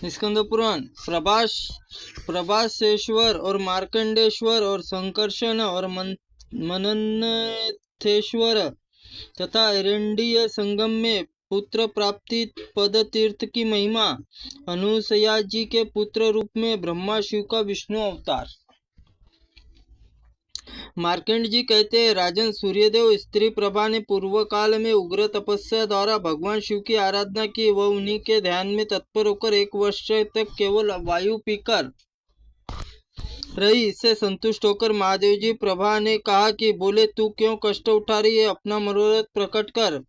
स्कंद पुराण। प्रभासेश्वर और मार्कंडेश्वर और संकर्षण और मननथेश्वर तथा एरंडीय संगम में पुत्र प्राप्ति पद तीर्थ की महिमा। अनुसया जी के पुत्र रूप में ब्रह्मा शिव का विष्णु अवतार। मार्कंड जी कहते हैं, राजन, सूर्यदेव स्त्री प्रभा ने पूर्व काल में उग्र तपस्या द्वारा भगवान शिव की आराधना की। वह उन्हीं के ध्यान में तत्पर होकर 1 वर्ष तक केवल वायु पीकर रही। इससे संतुष्ट होकर महादेव जी प्रभा ने कहा कि बोले, तू क्यों कष्ट उठा रही है, अपना मनोरथ प्रकट कर।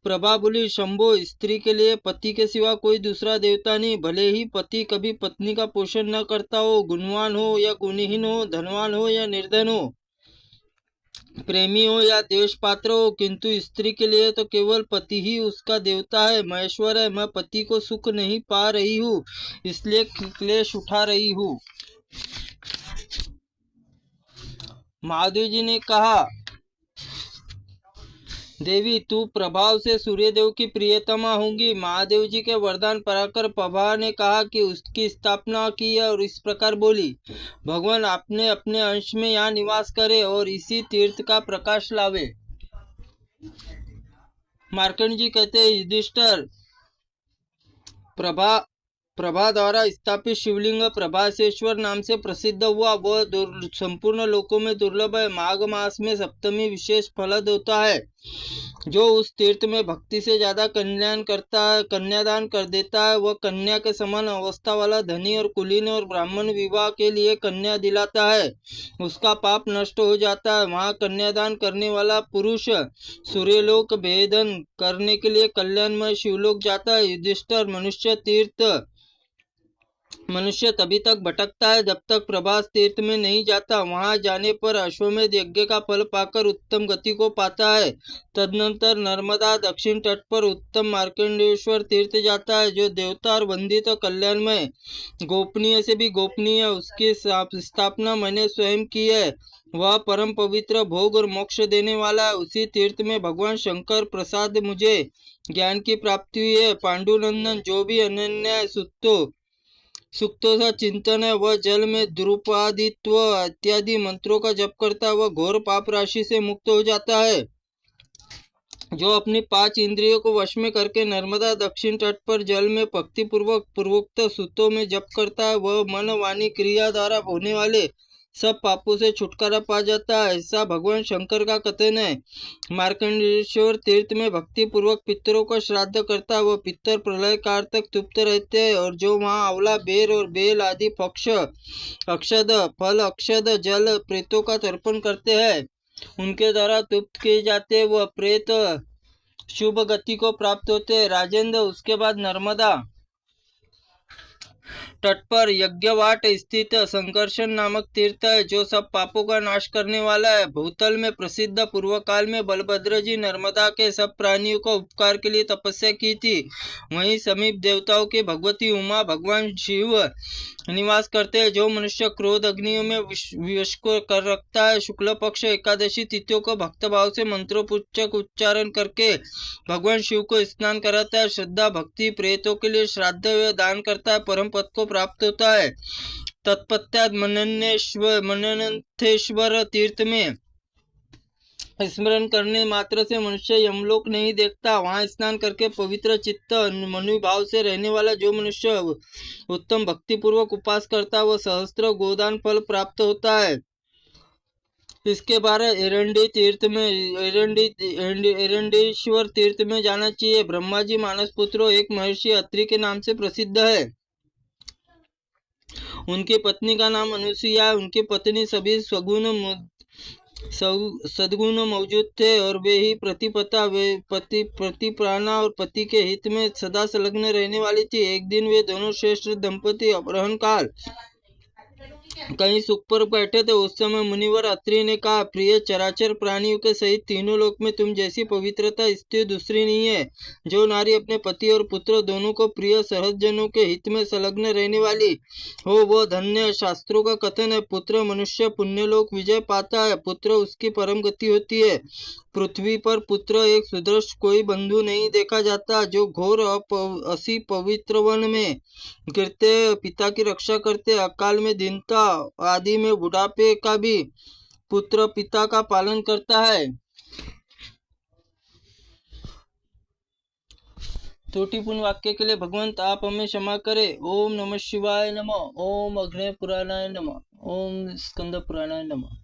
प्रभा बोली, शंभो, स्त्री के लिए पति के सिवा कोई दूसरा देवता नहीं। भले ही पति कभी पत्नी का पोषण न करता हो, गुणवान हो या गुणहीन हो, धनवान हो या निर्धन हो, प्रेमी हो या देश पात्र हो, किंतु स्त्री के लिए तो केवल पति ही उसका देवता है, महेश्वर है। मैं पति को सुख नहीं पा रही हूँ, इसलिए क्लेश उठा रही हूँ। महादेव जी ने कहा, देवी, तू प्रभाव से सूर्यदेव की प्रियतमा होंगी। महादेव जी के वरदान पाकर प्रभा ने कहा कि उसकी स्थापना की और इस प्रकार बोली, भगवान आपने अपने अंश में यहाँ निवास करे और इसी तीर्थ का प्रकाश लावे। मार्कंड जी कहते हैं, युधिष्ठिर, प्रभा द्वारा स्थापित शिवलिंग प्रभासेश्वर नाम से प्रसिद्ध हुआ। वह संपूर्ण लोकों में दुर्लभ है। माघ मास में सप्तमी विशेष फलद होता है। जो उस तीर्थ में भक्ति से ज्यादा कन्यादान कर देता है, वह कन्या के समान अवस्था वाला धनी और कुलीन और ब्राह्मण विवाह के लिए कन्या दिलाता है। उसका पाप नष्ट हो जाता है। वहाँ कन्यादान करने वाला पुरुष सूर्यलोक भेदन करने के लिए कल्याणमय शिवलोक जाता है। युधिष्ठिर, मनुष्य तभी तक भटकता है जब तक प्रभास तीर्थ में नहीं जाता। वहां जाने पर अश्वमेध यज्ञ का फल पाकर उत्तम गति को पाता है। तदनंतर नर्मदा दक्षिण तट पर उत्तम मार्कंडेश्वर तीर्थ जाता है, जो देवता और वंदित कल्याणमय गोपनीय से भी गोपनीय है। उसकी स्थापना मैंने स्वयं की है। वह परम पवित्र, भोग और मोक्ष देने वाला है। उसी तीर्थ में भगवान शंकर प्रसाद मुझे ज्ञान की प्राप्ति हुई है। पांडुनंदन, जो भी अनन्य सुक्तों का चिंतन है, वह जल में द्रुपादित्व इत्यादि मंत्रों का जप करता है, वह घोर पाप राशि से मुक्त हो जाता है। जो अपनी 5 इंद्रियों को वश में करके नर्मदा दक्षिण तट पर जल में भक्ति पूर्वोक्त सूत्रों में जप करता है, वह मन वाणी क्रिया द्वारा होने वाले सब पापों से छुटकारा पा जाता है। ऐसा भगवान शंकर का कथन है। मार्कंडेश्वर तीर्थ में भक्ति पूर्वक पितरों का श्राद्ध करता है। वह पितर प्रलय काल तक तृप्त रहते हैं और जो वहाँ आंवला, बेर और बेल आदि पक्ष, अक्षद फल, अक्षद जल प्रेतों का तर्पण करते हैं, उनके द्वारा तृप्त किए जाते, वह प्रेत शुभ गति को प्राप्त होते हैं। राजेंद्र, उसके बाद नर्मदा तट पर यज्ञवाट स्थित संकर्षण नामक तीर्थ है, जो सब पापों का नाश करने वाला है। भूतल में प्रसिद्ध। पूर्व काल में बलभद्र जी नर्मदा के सब प्राणियों को उपकार के लिए तपस्या की थी। वहीं समीप देवताओं की भगवती उमा, भगवान शिव निवास करते हैं। जो मनुष्य क्रोध अग्नियों में विष को कर रखता है, शुक्ल पक्ष एकादशी तिथियों को भक्त भाव से मंत्रोच्चक उच्चारण करके भगवान शिव को स्नान कराता है, श्रद्धा भक्ति प्रेतों के लिए श्राद्ध व दान करता है, परम पद को प्राप्त होता है। तत्पश्चात मननथेश्वर तीर्थ में स्मरण करने मात्र से मनुष्य यमलोक नहीं देखता। वहां स्नान करके पवित्र चित्त मनुभाव से रहने वाला जो मनुष्य उत्तम भक्ति पूर्वक उपास करता है, वह सहस्त्र गोदान फल प्राप्त होता है। इसके बाद एरंडेश्वर तीर्थ में जाना चाहिए। ब्रह्मा जी मानस पुत्रों एक महर्षि अत्रि के नाम से प्रसिद्ध है। उनकी पत्नी का नाम अनुसुईया है। उनकी पत्नी सभी सद्गुण मौजूद थे और वे ही प्रतिप्राणा और पति के हित में सदा संलग्न रहने वाली थी। एक दिन वे दोनों श्रेष्ठ दंपति अपहरण काल कहीं सुख पर बैठे थे। उस समय मुनिवर अत्रि ने कहा, प्रिय चराचर प्राणियों के सहित तीनों लोक में तुम जैसी पवित्रता स्त्री दूसरी नहीं है। जो नारी अपने पति और पुत्र दोनों को प्रिय सहजनों के हित में संलग्न रहने वाली हो वो धन्य। शास्त्रों का कथन है, पुत्र मनुष्य पुण्यलोक विजय पाता है, पुत्र उसकी परम गति होती है। पृथ्वी पर पुत्र एक सुदृढ़ कोई बंधु नहीं देखा जाता। जो घोर असी पवित्र वन में गिरते पिता की रक्षा करते, अकाल में दीनता आदि में बुढ़ापे का भी पुत्र पिता का पालन करता है। त्रुटिपूर्ण वाक्य के लिए भगवंत आप हमें क्षमा करें। ओम नमः शिवाय नमः। ओम अग्नि पुराणाय नमः। ओम स्कंद पुराणाय नमः।